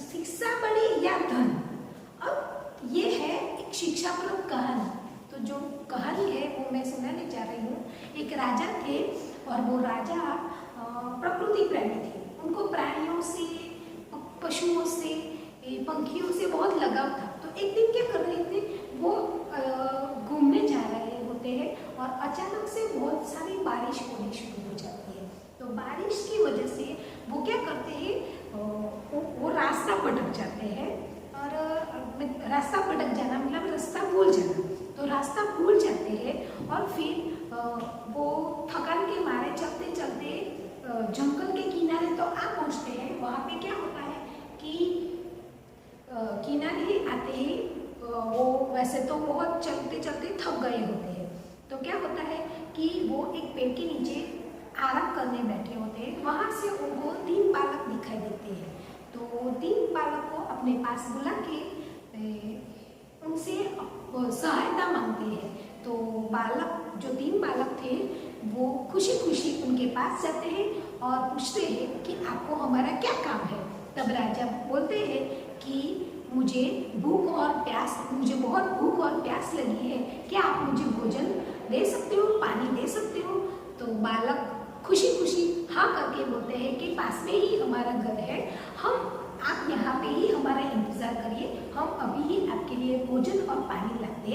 शिक्षा बड़ी या धन। अब ये है एक शिक्षाप्रद कहानी। तो जो कहानी है वो मैं सुनाने जा रही हूँ। एक राजा थे और वो राजा प्रकृति प्रेमी थे। उनको प्राणियों से, पशुओं से, पंखियों से बहुत लगाव था। तो एक दिन क्या कर रहे थे, वो घूमने जा रहे होते हैं और अचानक से बहुत सारी बारिश होनी शुरू हो जाती है। तो बारिश की वजह से वो क्या करते हैं, वो रास्ता भटक जाते हैं। और रास्ता भटक जाना मतलब रास्ता भूल जाना। तो रास्ता भूल जाते हैं और फिर वो थकान के मारे चलते चलते जंगल के किनारे तो आ पहुँचते हैं। वहाँ पे क्या होता है कि किनारे आते ही वो वैसे तो बहुत चलते चलते थक गए होते हैं। तो क्या होता है कि वो एक पेड़ के नीचे आराम करने बैठे होते हैं। वहाँ से उनको 3 बालक दिखाई देते हैं। तो 3 बालक को अपने पास बुला के उनसे सहायता मांगते हैं। तो बालक, जो 3 बालक थे, वो खुशी खुशी उनके पास जाते हैं और पूछते हैं कि आपको हमारा क्या काम है। तब राजा बोलते हैं कि मुझे बहुत भूख और प्यास लगी है, क्या आप मुझे भोजन दे सकते हो, पानी दे सकते हो। तो बालक खुशी खुशी हाँ करके बोलते हैं कि पास में ही हमारा घर है, आप यहाँ पे ही हमारा इंतजार करिए, हम अभी ही आपके लिए भोजन और पानी लाते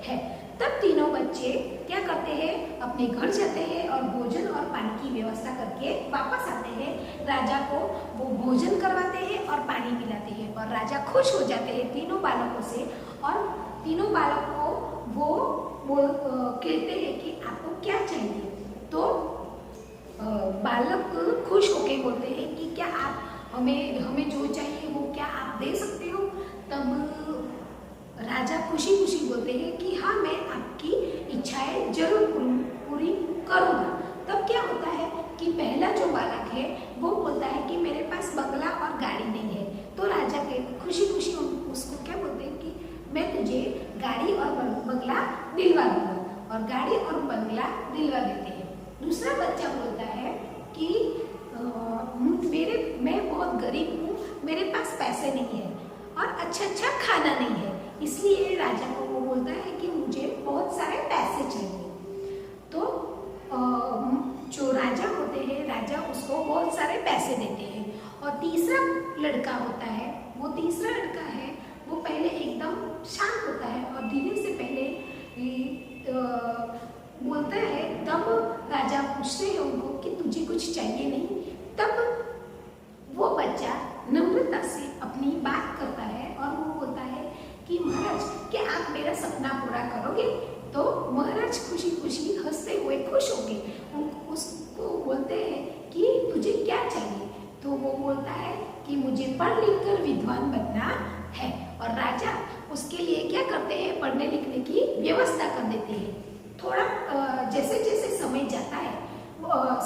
हैं। तब तीनों बच्चे क्या करते हैं, अपने घर जाते हैं और भोजन और पानी की व्यवस्था करके वापस आते हैं। राजा को वो भोजन करवाते हैं और पानी पिलाते हैं और राजा खुश हो जाते हैं तीनों बालकों से। और तीनों बालकों को वो कहते हैं कि आपको क्या चाहिए। तो बालक खुश होके बोलते हैं कि क्या आप हमें जो चाहिए वो क्या आप दे सकते हो। तब राजा खुशी खुशी बोलते हैं कि हाँ, मैं आपकी इच्छाएं जरूर पूरी करूँगा। तब क्या होता है कि पहला जो बालक है वो बोलता है कि मेरे पास बंगला और गाड़ी नहीं है। तो राजा के खुशी खुशी उसको क्या बोलते हैं कि मैं तुझे गाड़ी और बंगला दिलवा दूंगा, और गाड़ी और बंगला दिलवा देते हैं। दूसरा बच्चा बोलता है कि मैं बहुत गरीब हूँ, मेरे पास पैसे नहीं है और अच्छा खाना नहीं है, इसलिए राजा को वो बोलता है कि मुझे बहुत सारे पैसे चाहिए। तो जो राजा होते हैं, राजा उसको बहुत सारे पैसे देते हैं। और तीसरा लड़का होता है, वो तीसरा लड़का है, वो पहले एकदम शांत होता है और धीरे से पहले बोलता है। तब राजा पूछते हैं उनको कि तुझे कुछ चाहिए नहीं। तब वो बच्चा नम्रता से अपनी बात करता है और वो बोलता है कि महाराज, क्या आप मेरा सपना पूरा करोगे। तो महाराज खुशी खुशी हंसते हुए खुश हो गए। उसको बोलते हैं कि तुझे क्या चाहिए। तो वो बोलता है कि मुझे पढ़ लिख कर विद्वान बनना है। और राजा उसके लिए क्या करते हैं, पढ़ने लिखने की व्यवस्था कर देते हैं। थोड़ा जैसे जैसे समय जाता है,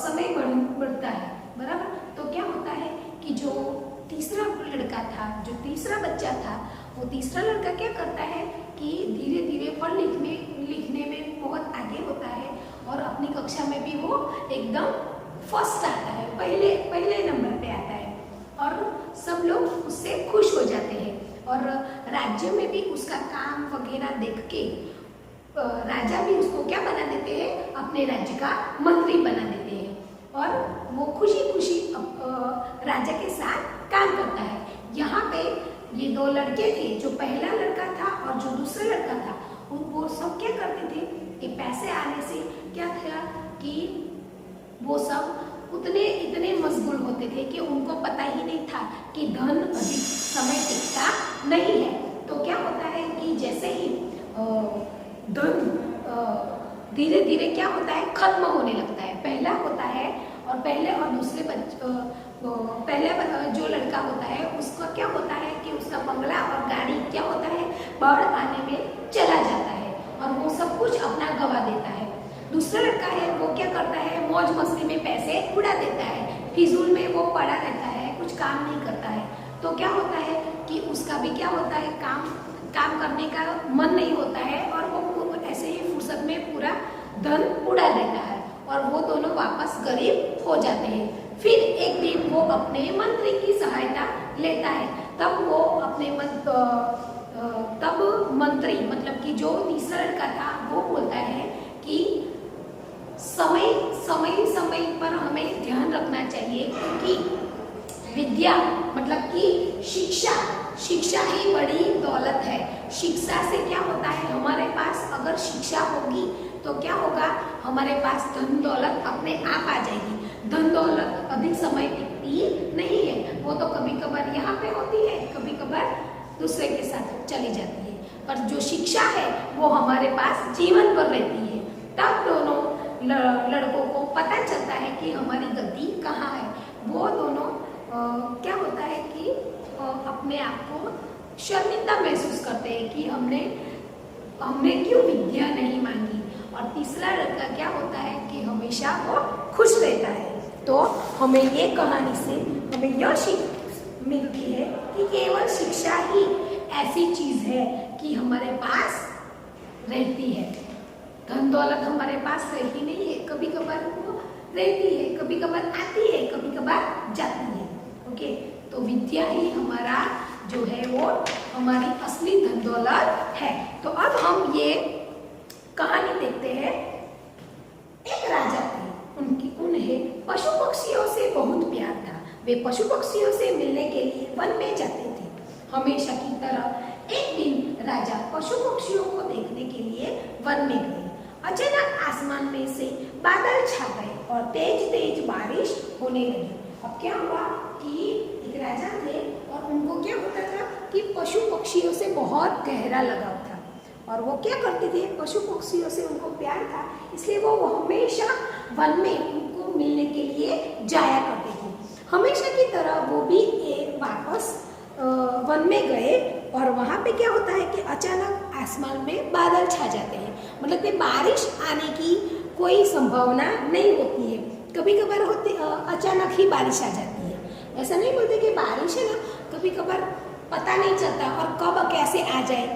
समय बढ़ता है, बराबर। तो क्या होता है कि जो तीसरा लड़का था, जो तीसरा बच्चा था, वो तीसरा लड़का क्या करता है कि धीरे धीरे पढ़ लिखने में बहुत आगे होता है और अपनी कक्षा में भी वो एकदम फर्स्ट आता है, पहले नंबर पे आता है और सब लोग उससे खुश हो जाते हैं। और राज्य में भी उसका काम वगैरह देख के राजा भी उसको क्या बना देते हैं, अपने राज्य का मंत्री बना देते हैं। और वो खुशी खुशी राजा के साथ काम करता है। यहाँ पे ये 2 लड़के थे, जो पहला लड़का था और जो दूसरा लड़का था, वो सब क्या करते थे कि पैसे आने से क्या था कि वो सब इतने मशगूल होते थे कि उनको पता ही नहीं था कि धन अधिक समय टिकता नहीं है। तो क्या होता है कि जैसे ही धन धीरे धीरे क्या होता है, खत्म होने लगता है। पहला होता है और पहले और दूसरे पहले जो लड़का होता है उसका क्या होता है कि उसका बंगला और गाड़ी क्या होता है, बाढ़ आने में चला जाता है और वो सब कुछ अपना गवा देता है। दूसरा लड़का है, वो क्या करता है, मौज मस्ती में पैसे उड़ा देता है, फिजूल में वो पड़ा रहता है, कुछ काम नहीं करता है। तो क्या होता है कि उसका भी क्या होता है, काम करने का मन नहीं होता है और वो ऐसे ही फुर्सत में पूरा धन उड़ा देता है और वो दोनों वापस गरीब हो जाते हैं। फिर एक दिन वो अपने मंत्री की सहायता लेता है, तब वो अपने तब मंत्री मतलब कि जो तीसरा लड़का था वो बोलता है कि समय समय समय पर हमें ध्यान रखना चाहिए, क्योंकि विद्या मतलब कि शिक्षा ही बड़ी दौलत है। शिक्षा से क्या होता है, हमारे पास अगर शिक्षा होगी तो क्या होगा, हमारे पास धन दौलत अपने आप आ जाएगी। धन दौलत अधिक समय टिकती नहीं है, वो तो कभी कभार यहाँ पे होती है, कभी कभार दूसरे के साथ चली जाती है, पर जो शिक्षा है वो हमारे पास जीवन भर रहती है। तब दोनों लड़कों को पता चलता है कि हमारी गलती कहाँ है। वो दोनों क्या होता है कि अपने आप को शर्मिंदा महसूस करते हैं कि हमने क्यों विद्या नहीं मांगी। और तीसरा लड़का क्या होता है कि हमेशा वो खुश रहता है। तो हमें ये कहानी से हमें यह सीख मिलती है कि केवल शिक्षा ही ऐसी चीज है कि हमारे पास रहती है। धन दौलत हमारे पास रहती नहीं है, कभी कभार वो रहती है, कभी कभार आती है, कभी कभार जाती है। ओके, तो विद्या ही हमारा जो है वो हमारी असली धन दौलत है। तो अब हम ये कहानी देखते हैं। एक राजा थे, उन्हें पशु पक्षियों से बहुत प्यार था। वे पशु पक्षियों से मिलने के लिए वन में जाते थे। हमेशा की तरह एक दिन राजा पशु पक्षियों को देखने के लिए वन में गए। अचानक आसमान में से बादल छा गए और तेज तेज बारिश होने लगी। अब क्या हुआ कि एक राजा थे और उनको क्या होता था कि पशु पक्षियों से बहुत गहरा लगाव था, और वो क्या करते थे, पशु पक्षियों से उनको प्यार था, इसलिए वो हमेशा वन में उनको मिलने के लिए जाया करते थे। हमेशा की तरह वो भी वापस वन में गए और वहाँ पे क्या होता है कि अचानक आसमान में बादल छा जाते हैं, मतलब कि बारिश आने की कोई संभावना नहीं होती है। कभी कभार अचानक ही बारिश आ जाती है। ऐसा नहीं बोलते कि बारिश है ना, कभी कभार पता नहीं चलता और कब कैसे आ जाए,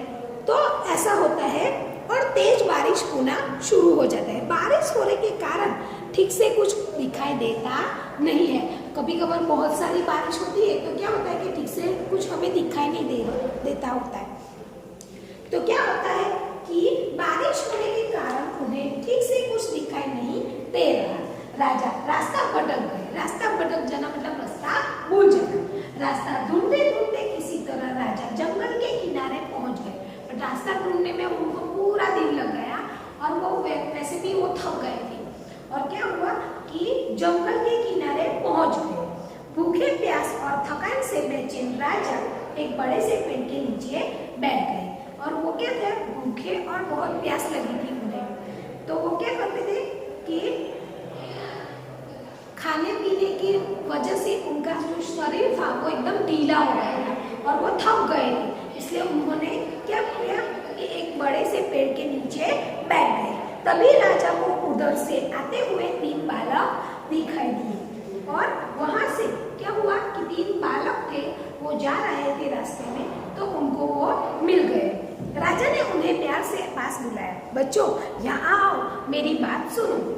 तो ऐसा होता है। और तेज बारिश होना शुरू हो जाता है। बारिश होने के कारण ठीक से कुछ दिखाई देता नहीं है। कभी कभार बहुत सारी बारिश होती है तो क्या होता है कि ठीक से कुछ हमें दिखाई नहीं देता होता है। तो क्या होता है कि बारिश होने के कारण उन्हें ठीक से कुछ दिखाई नहीं दे रहा। राजा रास्ता भटक गए। रास्ता भटक जाना मतलब रास्ता भूल जाना। रास्ता ढूंढते ढूंढते किसी तरह राजा जंगल के किनारे पहुंच गए। रास्ता ढूंढने में उनको पूरा दिन लग गया और वो वैसे भी वो थक गए थे। और क्या हुआ कि जंगल के किनारे पहुंच गए। भूखे प्यास और थकान से बेचैन राजा एक बड़े से पेड़ के नीचे बैठ गए। और वो क्या थे, भूखे और बहुत प्यास लगी थी उन्हें। तो वो क्या करते थे कि खाने पीने की वजह से उनका जो शरीर था वो एकदम ढीला हो गया था और वो थक गए थे। इसलिए उन्होंने क्या किया कि एक बड़े से पेड़ के नीचे बैठ गए। तभी राजा को उधर से आते हुए 3 बालक दिखाई दिए। और वहां से क्या हुआ कि 3 बालक थे, वो जा रहे थे रास्ते में, तो उनको वो मिल गए। राजा ने उन्हें प्यार से पास बुलाया। बच्चों यहाँ आओ, मेरी बात सुनो।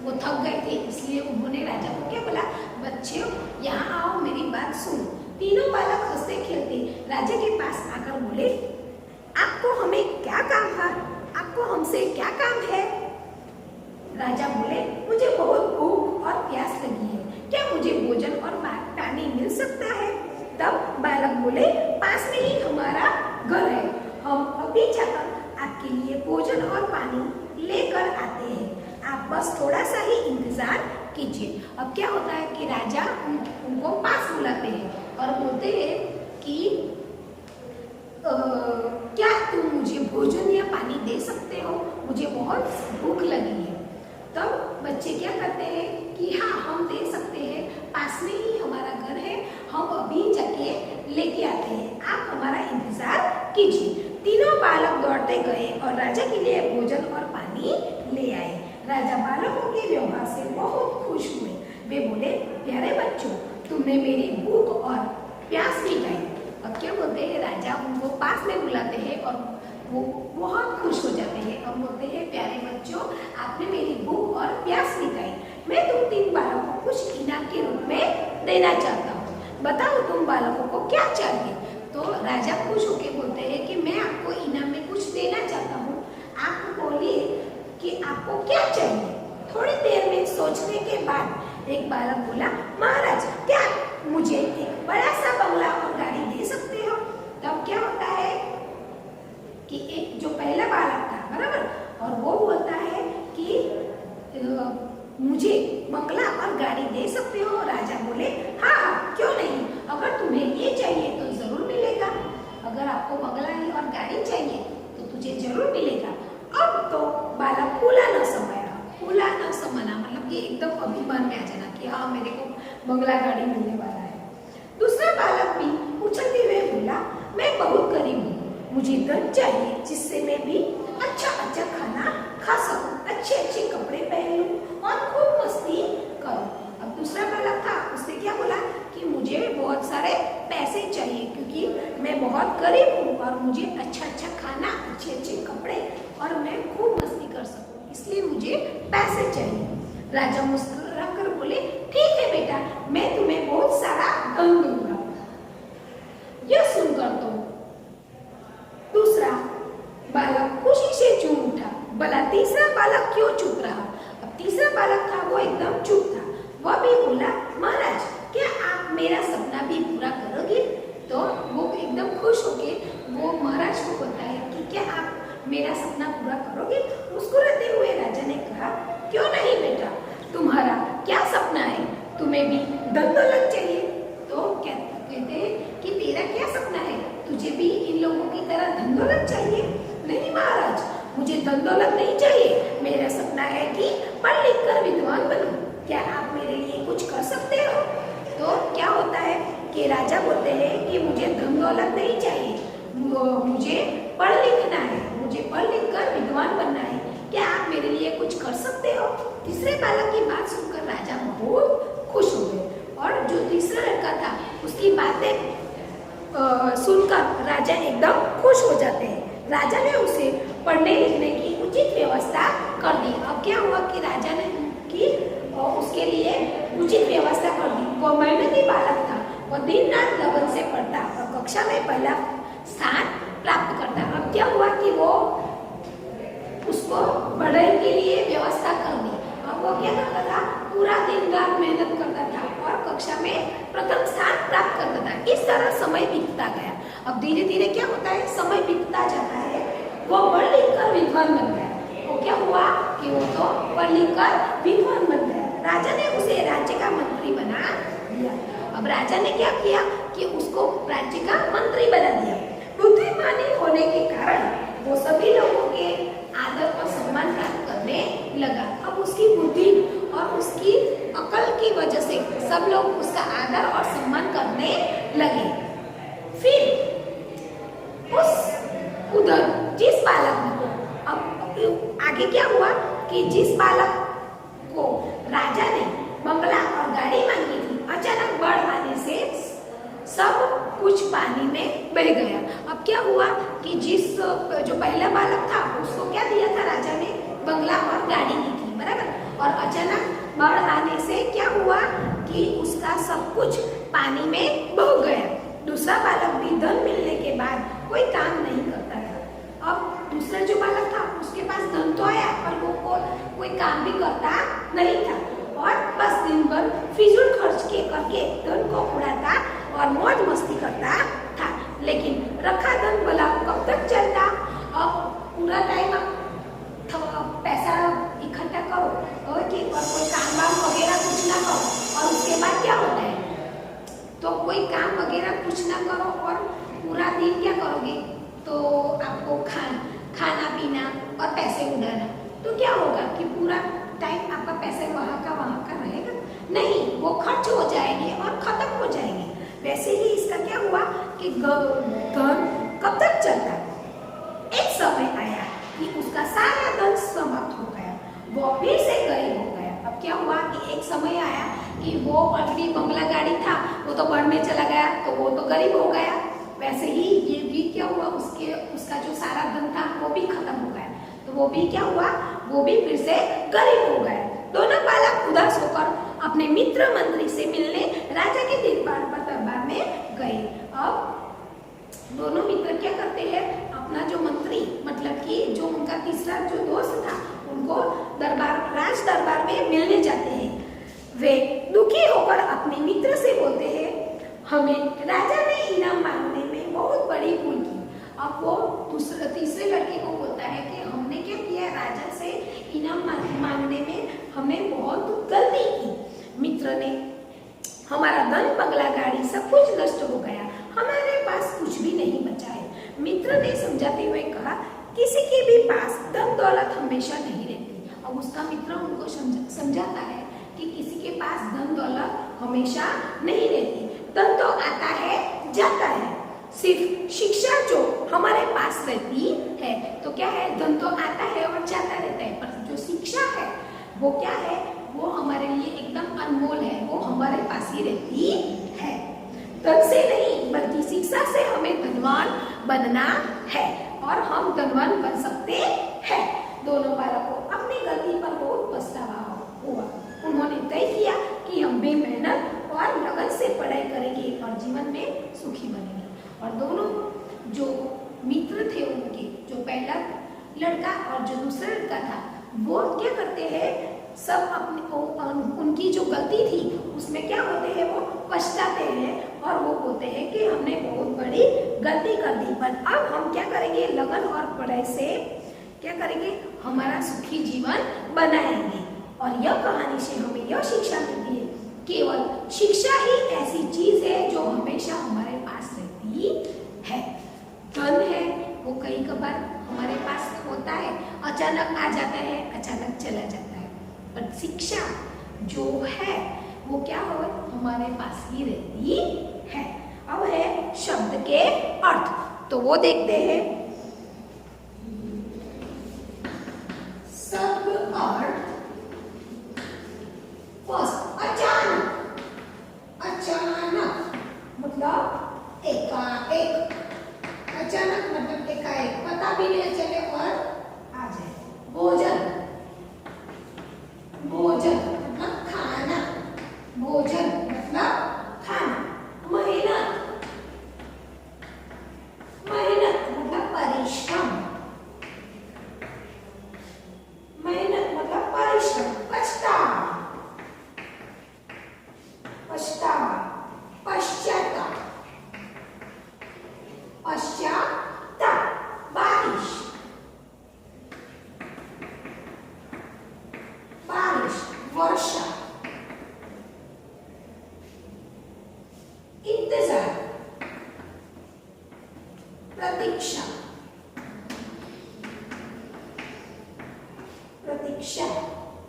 वो थक गए थे इसलिए उन्होंने राजा को क्या बोला, बच्चों यहाँ आओ, मेरी बात सुनो। तीनों बालक हंसते खेलते राजा के पास आकर बोले, आपको हमें क्या काम है, आपको हमसे क्या काम है। राजा बोले, मुझे बहुत भूख और प्यास लगी है, क्या मुझे भोजन और पानी मिल सकता है। तब बालक बोले, पास में ही हमारा घर है, हम अभी जाकर आपके लिए भोजन और पानी लेकर आते हैं, आप बस थोड़ा सा ही इंतजार कीजिए। अब क्या होता है कि राजा उनको पास बुलाते हैं और बोलते हैं कि क्या तुम मुझे भोजन या पानी दे सकते हो, मुझे बहुत भूख लगी है। तब बच्चे क्या करते हैं कि हाँ हम दे सकते हैं, पास में ही हमारा घर है, हम अभी जाके लेके आते हैं, आप हमारा इंतजार कीजिए। तीनों बालक दौड़ते गए और राजा के लिए भोजन और पानी ले आए। राजा बालकों के व्यवहार से बहुत खुश हुए। वे बोले, प्यारे बच्चों, तुमने मेरी भूख और प्यास मिटाई। अब क्या बोलते हैं, राजा उनको पास में बुलाते हैं और वो बहुत खुश हो जाते हैं और बोलते हैं, प्यारे बच्चों, आपने मेरी भूख और प्यास मिटाई। मैं तुम 3 बालकों को कुछ इनाम के रूप में देना चाहता हूँ। बताओ तुम बालकों को क्या चाहिए। तो राजा खुश होके बोलते हैं कि मैं आपको इनाम में कुछ देना चाहता हूँ, आप बोलिए कि आपको क्या चाहिए। थोड़ी देर में सोचने के बाद एक बालक बोला, महाराज क्या मुझे एक बड़ा सा बंगला और गाड़ी दे सकते हो। तब क्या होता है कि एक जो पहला बालक था बराबर, और वो बोलता है कि मुझे बंगला और गाड़ी दे सकते हो। राजा बोले हाँ हाँ क्यों नहीं, अगर तुम्हें ये चाहिए तो जरूर मिलेगा। अगर आपको बंगला और गाड़ी चाहिए तो तुझे जरूर मिलेगा। अब तो बालक फूला न समाया, फूला न समाना मतलब कि एकदम अभिमान में आ जाना कि हाँ मेरे को बंगला गाड़ी मिलने वाला है। दूसरा बालक भी उछलते हुए बोला, मैं बहुत गरीब हूँ, मुझे धन चाहिए जिससे मैं भी अच्छा अच्छा खाना खा सकूं, अच्छे अच्छे कपड़े पहन लूं और खूब मस्ती करूं। अब दूसरा बालक था, उसने क्या बोला कि मुझे बहुत सारे पैसे चाहिए क्योंकि मैं बहुत गरीब हूँ और मुझे अच्छा अच्छा खाना, अच्छे अच्छे कपड़े और मैं खूब मस्ती कर सकूं, इसलिए मुझे पैसे चाहिए। राजा मुस्कुरा कर बोले, ठीक है बेटा, मैं तुम्हें बहुत सारा धन दूंगा। यह सुनकर तो दूसरा बालक खुशी से झूम उठा। भला तीसरा बालक क्यों चुप रहा। अब तीसरा बालक था वो एकदम चुप था। वह भी बोला, महाराज क्या आप मेरा सपना भी पूरा करोगे। तो वो एकदम खुश होके वो महाराज को बोलता है कि क्या आप मेरा सपना पूरा करोगे। मुस्कुराते हुए राजा ने कहा, क्यों नहीं बेटा, तुम्हारा क्या सपना है, तुम्हें भी धन दौलत चाहिए। तो कहते हैं कि तेरा क्या सपना है, तुझे भी इन लोगों की तरह धन दौलत चाहिए। नहीं महाराज, मुझे धन दौलत नहीं चाहिए, मेरा सपना है कि पढ़ लिख कर विद्वान बनूं। क्या आप मेरे लिए कुछ कर सकते हो। तो क्या होता है कि राजा बोलते हैं कि मुझे धन दौलत नहीं चाहिए, मुझे पढ़ लिखना है, मुझे पढ़ लिख कर विद्वान बनना है, क्या आप मेरे लिए कुछ कर सकते हो। तीसरे बालक की बात सुनकर राजा बहुत खुश हो गए और जो तीसरा लड़का था उसकी बातें सुनकर राजा एकदम खुश हो जाते हैं। राजा ने उसे पढ़ने लिखने की उचित व्यवस्था कर दी। अब क्या हुआ कि राजा ने उसके लिए उचित व्यवस्था कर दी। वो मेहनती बालक था, वो दिन रात लगन से पढ़ता और कक्षा में पहला स्थान प्राप्त करता। अब क्या हुआ कि वो उसको पढ़ाई के लिए व्यवस्था कर दी। अब वो क्या करता था, पूरा दिन रात मेहनत करता था और कक्षा में प्रथम स्थान प्राप्त करता था। इस तरह समय बीतता गया। अब धीरे धीरे क्या होता है, समय बीतता जाता है, वो पढ़ लिख कर विद्वान बन गया। वो क्या हुआ कि वो तो पढ़ लिख कर विद्वान बन गया। राजा ने उसे राज्य का मंत्री बना दिया। अब राजा ने क्या किया कि उसको राज्य का मंत्री बना दिया। बुद्धिमानी होने के कारण वो सभी लोगों के आदर और सम्मान प्राप्त करने लगा। अब उसकी बुद्धि और उसकी अकल की वजह से सब लोग उसका आदर और सम्मान करने लगे। फिर उधर जिस बालक को, अब आगे क्या हुआ कि जिस बालक को राजा ने बंगला और गाड़ी मांगी थी, अचानक बाढ़ आने से सब कुछ पानी में बह गया। अब क्या हुआ कि जो पहला बालक था उसको क्या दिया था राजा ने, बंगला और गाड़ी दी थी बराबर, और अचानक बाढ़ आने से क्या हुआ कि उसका सब कुछ पानी में बह गया। दूसरा बालक भी धन मिलने के बाद कोई काम नहीं करता था। अब दूसरा जो बालक था उसके पास धन तो आया पर वो कोई काम भी करता नहीं था और बस दिन भर फिजूल खर्च करके धन को उड़ाता और मौज मस्ती करता था। लेकिन रखा धन भला कब तक चलता। अब पूरा टाइम पैसा इकट्ठा करो और कोई काम वाम वगैरह कुछ ना करो और उसके बाद क्या होता है, तो कोई काम वगैरह कुछ ना करो और पूरा दिन क्या करोगे, तो आपको खाना पीना और पैसे उड़ाना, तो क्या होगा कि पूरा टाइम आपका पैसे वहाँ का रहेगा नहीं, वो खर्च हो जाएंगे और खत्म हो जाएंगे। वैसे ही इसका क्या हुआ कि धन कब तक चलता। एक समय आया कि उसका सारा धन समाप्त हो गया, वो फिर से गरीब हो गया। अब क्या हुआ कि एक समय आया कि वो ऑलरेडी बंगला गाड़ी था वो तो बढ़ में चला गया, तो वो तो गरीब हो गया। वैसे ही ये भी क्या हुआ, उसका जो सारा धन था वो भी खत्म हो गया, तो वो भी क्या हुआ, वो भी फिर से गरीब हो गया। दोनों बालक उदास होकर अपने मित्र मंत्री से मिलने राजा के दरबार में गए। अब दोनों मित्र क्या करते हैं, अपना जो मंत्री मतलब कि जो उनका तीसरा जो दोस्त था उनको राज दरबार में मिलने जाते हैं। वे दुखी होकर अपने मित्र से बोलते हैं, हमें राजा ने इनाम मांगने में बहुत बड़ी भूल की। अब वो तीसरे लड़के को बोलता है कि हमने क्या किया, राजा से इनाम मांगने में हमने बहुत गलती की। मित्र ने, हमारा धन बंगला गाड़ी सब कुछ नष्ट हो गया, हमारे पास कुछ भी नहीं बचा है। मित्र ने समझाते हुए कहा, किसी के भी पास धन दौलत हमेशा नहीं रहती। अब उसका मित्र उनको समझाता है कि किसी के पास धन दौलत हमेशा नहीं रहती, धन तो आता है जाता है, सिर्फ शिक्षा जो हमारे पास रहती है तो क्या है, धन तो आता है और जाता रहता है, पर जो शिक्षा है वो क्या है, वो हमारे लिए एकदम अनमोल है, वो हमारे पास ही रहती है। धन से नहीं बल्कि शिक्षा से हमें धनवान बनना है और हम धनवान बन सकते हैं। दोनों बालकों अपनी गलती पर बहुत पछतावा हुआ। उन्होंने तय किया कि हम बेमेहनत और लगन से पढ़ाई करेंगे और जीवन में सुखी बनेंगे। और दोनों जो मित्र थे उनके, जो पहला लड़का और जो दूसरा लड़का था, वो क्या करते हैं, सब अपने उनकी जो गलती थी उसमें क्या होते हैं, वो पछताते हैं और वो बोलते हैं कि हमने बहुत बड़ी गलती कर दी, पर अब हम क्या करेंगे, लगन और पढ़ाई से क्या करेंगे, हमारा सुखी जीवन बनाएंगे। और यह कहानी से हमें यह शिक्षा मिलती है, केवल शिक्षा ही ऐसी चीज है जो हमेशा हमारे पास रहती है। धन है वो कई कबार हमारे पास होता है, अचानक आ जाता है, अचानक चला जाता है, पर शिक्षा जो है वो क्या हो, हमारे पास ही रहती है। अब है शब्द के अर्थ, तो वो देखते हैं। शब्द अर्थ, फर्स्ट अचानक, अचानक मतलब एकाएक, अचानक मतलब एकाएक, पता भी नहीं चले और आ जाए। भोजन, भोजन मतलब खाना, भोजन मतलब खाना। मेहनत, मेहनत मतलब परिश्रम, मेहनत मतलब परिश्रम। पछतावा, पछतावा, पश्चाताप, पश्चाताप। बारिश, बारिश, वर्षा। इंतजार, प्रतीक्षा, प्रतीक्षा।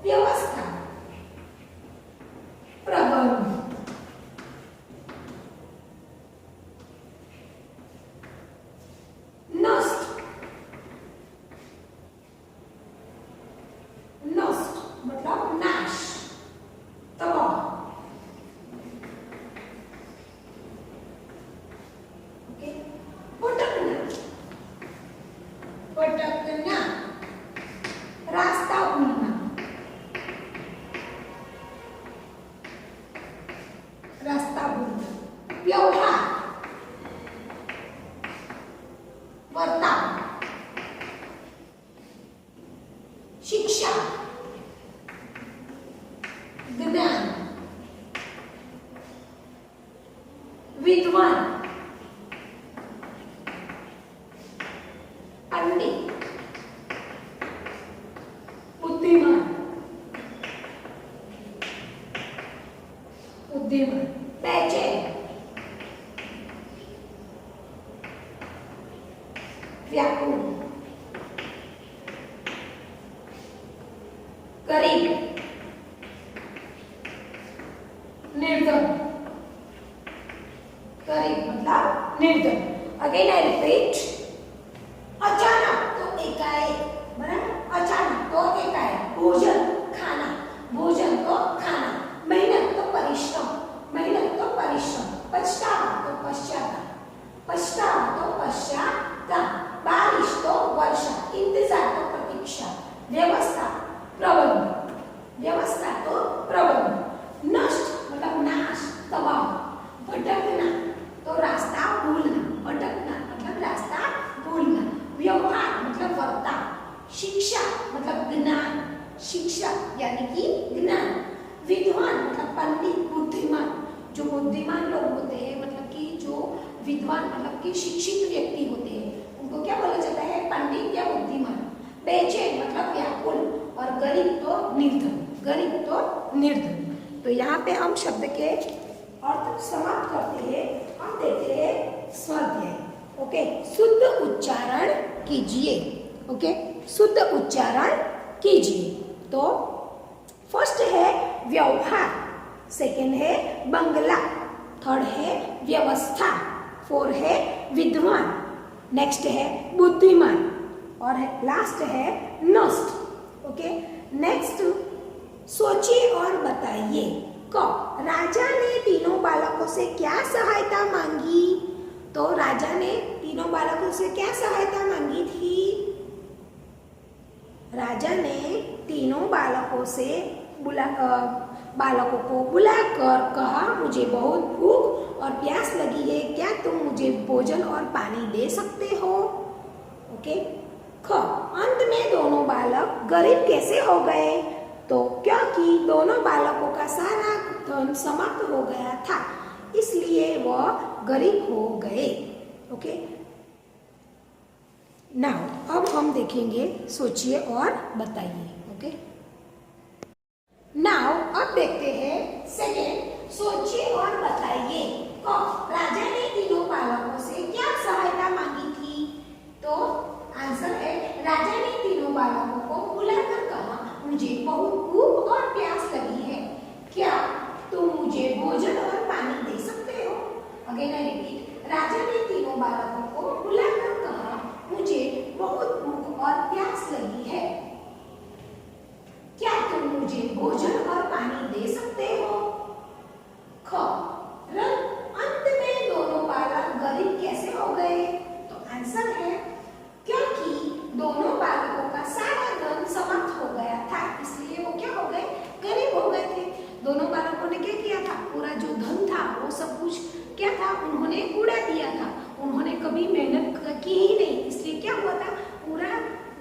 व्यवस्था, प्रबंध। नष्ट, नष्ट मतलब नाश, तबाह। ओके, भटकना, भटकना, रास्ता भूलना, रास्ता भूलना। व्यवहार, वर्ताव। शिक्षा, ज्ञान। विद्वान, पंडित। बुद्धिमान, बुद्धिमान। बेचैन, व्याकुल। गरीब, निर्धन, गरीब मतलब निर्धन। अगेन आई रिपीट, अचानक तो एकाएक, बराबर, अचानक तो एकाएक। भोजन, खाना, भोजन तो खाना। मेहनत तो परिश्रम, मेहनत तो परिश्रम। पछतावा तो पश्चाताप, पछतावा तो पश्चाताप। बारिश तो वर्षा, इंतजार तो प्रतीक्षा। व्यवस्था, प्रबंध, व्यवस्था तो प्रबंध। मतलब कि शिक्षित व्यक्ति होते हैं उनको क्या बोला जाता है, पंडित या बुद्धिमान। बेचैन मतलब व्याकुल, और गरीब तो निर्धन, गरीब तो निर्धन। तो यहाँ पे हम शब्द के अर्थ समाप्त करते हैं। हम देखते हैं स्वाध्याय। ओके, शुद्ध उच्चारण कीजिए। ओके, शुद्ध उच्चारण कीजिए। तो फर्स्ट है व्यवहार, सेकंड है बंगला, थर्ड है व्यवस्था, फोर है विद्वान, नेक्स्ट है बुद्धिमान, और लास्ट है नष्ट। ओके, नेक्स्ट सोचिए और बताइए। क, राजा ने तीनों बालकों से क्या सहायता मांगी? तो राजा ने तीनों बालकों से क्या सहायता मांगी थी? राजा ने तीनों बालकों से बालकों को बुलाकर कहा, मुझे बहुत भूख और प्यास लगी है, क्या तुम मुझे भोजन और पानी दे सकते हो? ओके। ख, अंत में दोनों बालक गरीब कैसे हो गए? तो क्योंकि दोनों बालकों का सारा धन समाप्त हो गया था, इसलिए वह गरीब हो गए। ओके, नाउ अब हम देखेंगे सोचिए और बताइए। ओके, नाउ अब देखते हैं सेकेंड, सोचिए और बताइए। राजा ने तीनों बालकों से क्या सहायता मांगी थी? तो आंसर है, राजा ने तीनों बालकों को बुलाकर कहा, मुझे बहुत भूख और प्यास लगी है, क्या तुम मुझे भोजन और पानी दे सकते हो? अगेन आई रिपीट, राजा ने तीनों बालकों को बुलाकर कहा, मुझे बहुत भूख और प्यास लगी है, क्या तुम मुझे भोजन और पानी दे सकते हो? ख, अंत में दोनों बालक गरीब कैसे हो गए? तो आंसर है, क्योंकि दोनों बालकों का सारा धन समाप्त हो गया था, इसलिए वो क्या हो गए? गरीब हो गए थे। दोनों बालकों ने क्या किया था? पूरा जो धन था वो सब कुछ क्या था? उन्होंने उड़ा दिया था। उन्होंने कभी मेहनत की ही नहीं, इसलिए क्या हुआ था? पूरा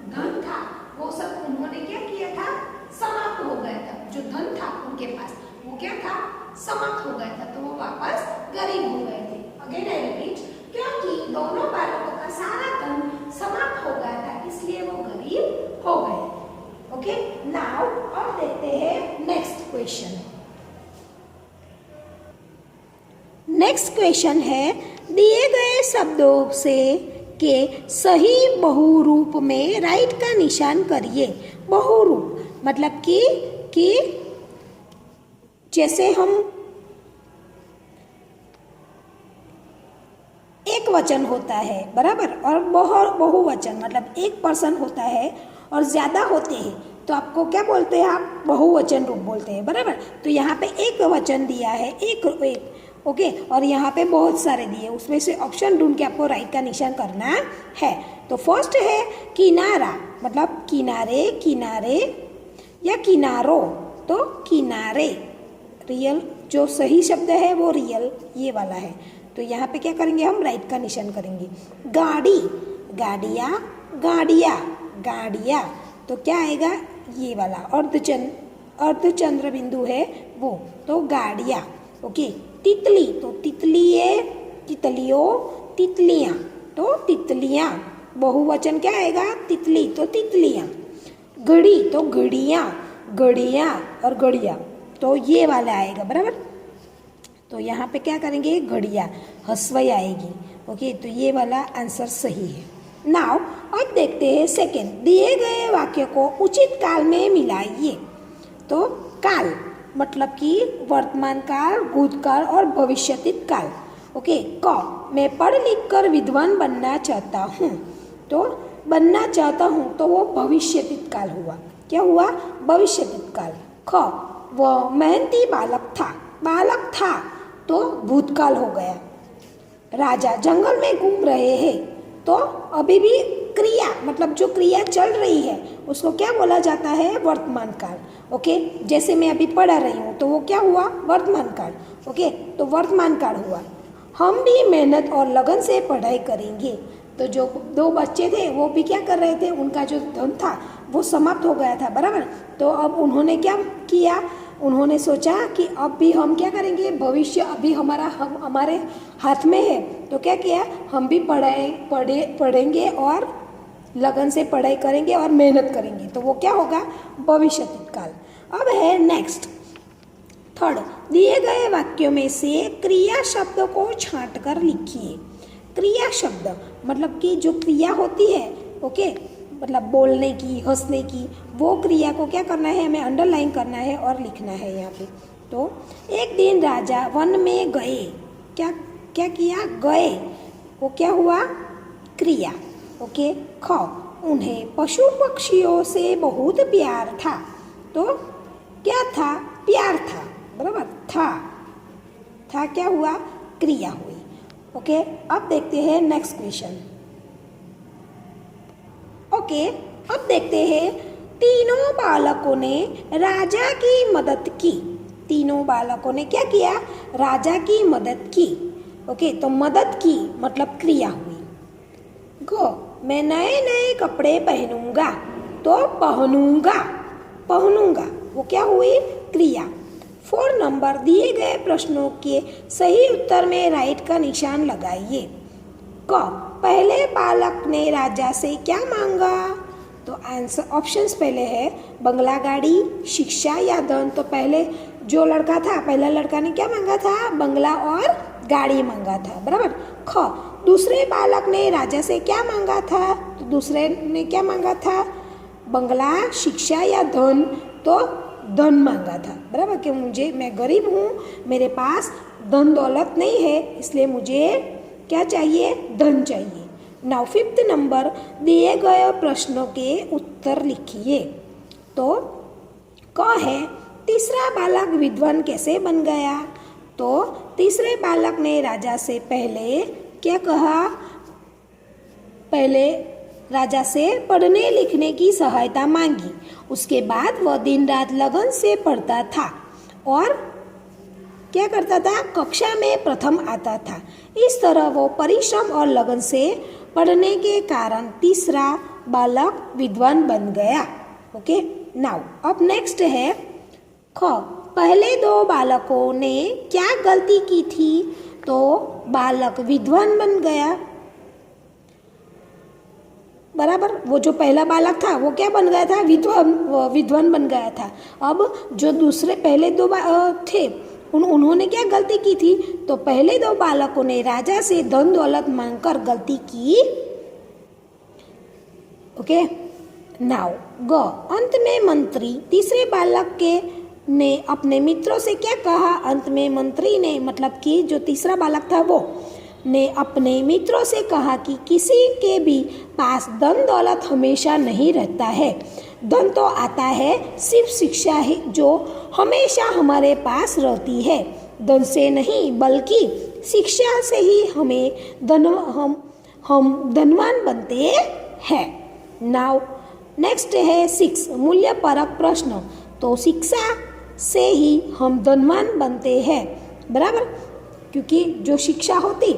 धन था वो सब उन्होंने क्या किया था? समाप्त हो गया था। जो धन था उनके पास वो क्या था? समाप्त हो गया था, तो वो वापस गरीब हो गए थे। अगेन आई रिपीट, क्योंकि दोनों बालकों का सारा धन समाप्त हो गया था, इसलिए वो गरीब हो गए। ओके, नाउ अब देखते हैं नेक्स्ट क्वेश्चन। नेक्स्ट क्वेश्चन है, दिए गए शब्दों से के सही बहुरूप में राइट का निशान करिए। बहुरूप मतलब कि जैसे हम एक वचन होता है बराबर, और बहुवचन मतलब एक पर्सन होता है और ज्यादा होते हैं, तो आपको क्या बोलते हैं? आप बहुवचन रूप बोलते हैं बराबर। तो यहाँ पे एक वचन दिया है, एक ओके, और यहाँ पे बहुत सारे दिए, उसमें से ऑप्शन ढूंढ के आपको राइट का निशान करना है। तो फर्स्ट है किनारा, मतलब किनारे, किनारे या किनारों, तो किनारे रियल जो सही शब्द है वो रियल ये वाला है। तो यहाँ पे क्या करेंगे? हम राइट का निशान करेंगे। गाड़ी, गाड़िया, गाड़िया, गाड़िया, तो क्या आएगा? ये वाला अर्धचंद्र बिंदु है वो, तो गाड़िया। ओके, तितली, तो तितलिए, तितलियों, तितलियाँ, तो तितलियाँ। बहुवचन क्या आएगा? तितली, तो तितलियाँ। घड़ी, तो घड़ियाँ, घड़ियाँ और घड़िया, तो ये वाला आएगा बराबर। तो यहाँ पे क्या करेंगे? घड़िया, हस्वई आएगी। ओके, तो ये वाला आंसर सही है। नाउ अब देखते हैं सेकेंड, दिए गए वाक्य को उचित काल में मिलाइए। तो काल मतलब कि वर्तमान काल, भूतकाल और भविष्यतीत काल। ओके, क, मैं पढ़ लिख कर विद्वान बनना चाहता हूँ, तो बनना चाहता हूँ तो वो भविष्यतीत काल हुआ। क्या हुआ? भविष्यतीत काल। ख, वह मेहनती बालक था तो भूतकाल हो गया। राजा जंगल में घूम रहे हैं, तो अभी भी क्रिया मतलब जो क्रिया चल रही है उसको क्या बोला जाता है? वर्तमान काल। ओके, जैसे मैं अभी पढ़ा रही हूँ तो वो क्या हुआ? वर्तमान काल। ओके, तो वर्तमान काल हुआ। हम भी मेहनत और लगन से पढ़ाई करेंगे, तो जो दो बच्चे थे वो भी क्या कर रहे थे? उनका जो धन था वो समाप्त हो गया था बराबर। तो अब उन्होंने क्या किया? उन्होंने सोचा कि अब भी हम क्या करेंगे, भविष्य अभी हमारे हाथ में है, तो क्या किया, हम भी पढ़ेंगे और लगन से पढ़ाई करेंगे और मेहनत करेंगे, तो वो क्या होगा, भविष्यतीत काल। अब है नेक्स्ट थर्ड, दिए गए वाक्यों में से क्रिया शब्द को छांट कर लिखिए। क्रिया शब्द मतलब कि जो क्रिया होती है, ओके, मतलब बोलने की, हंसने की, वो क्रिया को क्या करना है, हमें अंडरलाइन करना है और लिखना है यहाँ पे। तो एक दिन राजा वन में गए, क्या क्या किया, गए, वो क्या हुआ, क्रिया, ओके। ख, उन्हें पशु पक्षियों से बहुत प्यार था, तो क्या था, प्यार था, बराबर, था क्या हुआ, क्रिया हुई, ओके। अब देखते हैं नेक्स्ट क्वेश्चन, ओके। अब देखते हैं, तीनों बालकों ने राजा की मदद की। तीनों बालकों ने क्या किया, राजा की मदद की, ओके। तो मदद की मतलब क्रिया हुई। गो, मैं नए नए कपड़े पहनूंगा, तो पहनूंगा, वो क्या हुई, क्रिया। 4 नंबर, दिए गए प्रश्नों के सही उत्तर में राइट का निशान लगाइए। क, पहले बालक ने राजा से क्या मांगा, तो आंसर ऑप्शंस पहले है बंगला, गाड़ी, शिक्षा या धन। तो पहले जो लड़का था, पहला लड़का ने क्या मांगा था, बंगला और गाड़ी मांगा था, बराबर। ख, दूसरे बालक ने राजा से क्या मांगा था, तो दूसरे ने क्या मांगा था, बंगला, शिक्षा या धन। तो धन मांगा था, बराबर, कि मैं गरीब हूँ, मेरे पास धन दौलत नहीं है, इसलिए मुझे क्या चाहिए, धन चाहिए। नाउ 5th नंबर, दिए गए प्रश्नों के उत्तर लिखिए। तो क है, तीसरा बालक विद्वान कैसे बन गया, तो तीसरे बालक ने राजा से पहले क्या कहा, पहले राजा से पढ़ने लिखने की सहायता मांगी, उसके बाद वह दिन रात लगन से पढ़ता था और क्या करता था, कक्षा में प्रथम आता था। इस तरह वो परिश्रम और लगन से पढ़ने के कारण तीसरा बालक विद्वान बन गया, ओके। नाउ अब नेक्स्ट है ख, पहले 2 बालकों ने क्या गलती की थी, तो बालक विद्वान बन गया, बराबर। वो जो पहला बालक था वो क्या बन गया था, विद्वान बन गया था। अब जो दूसरे पहले 2 थे, उन्होंने क्या गलती की थी, तो पहले 2 बालकों ने राजा से धन दौलत मांगकर गलती की, ओके। नाउ ग, अंत में मंत्री तीसरे बालक ने अपने मित्रों से क्या कहा, अंत में मंत्री ने मतलब कि जो तीसरा बालक था वो ने अपने मित्रों से कहा कि किसी के भी पास धन दौलत हमेशा नहीं रहता है, धन तो आता है सिर्फ शिक्षा ही जो हमेशा हमारे पास रहती है, धन से नहीं बल्कि शिक्षा से ही हम धनवान बनते हैं। नाउ नेक्स्ट है 6, मूल्य परक प्रश्न। तो शिक्षा से ही हम धनवान बनते हैं, बराबर, क्योंकि जो शिक्षा होती,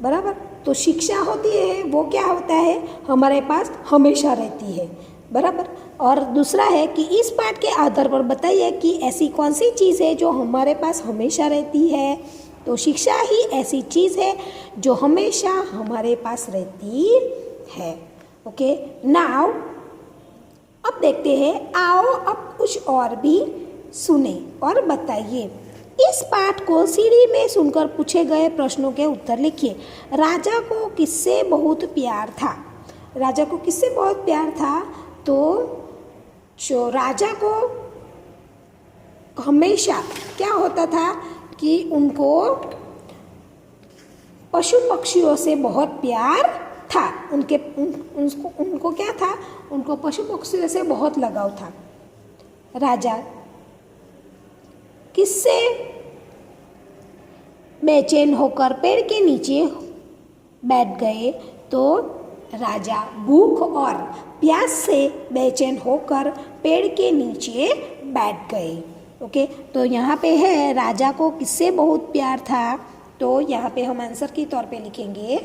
बराबर, तो शिक्षा होती है वो क्या होता है, हमारे पास हमेशा रहती है, बराबर। और दूसरा है कि इस पाठ के आधार पर बताइए कि ऐसी कौन सी चीज़ है जो हमारे पास हमेशा रहती है, तो शिक्षा ही ऐसी चीज़ है जो हमेशा हमारे पास रहती है, ओके। नाउ अब देखते हैं, आओ अब कुछ और भी सुने और बताइए। इस पाठ को सीढ़ी में सुनकर पूछे गए प्रश्नों के उत्तर लिखिए। राजा को किससे बहुत प्यार था, राजा को किससे बहुत प्यार था, तो जो राजा को हमेशा क्या होता था कि उनको पशु पक्षियों से बहुत प्यार था, उनको क्या था, उनको पशु पक्षियों से बहुत लगाव था। राजा किससे बेचैन होकर पेड़ के नीचे बैठ गए, तो राजा भूख और प्यास से बेचैन होकर पेड़ के नीचे बैठ गए, ओके। तो यहाँ पे है राजा को किससे बहुत प्यार था, तो यहाँ पे हम आंसर के तौर पे लिखेंगे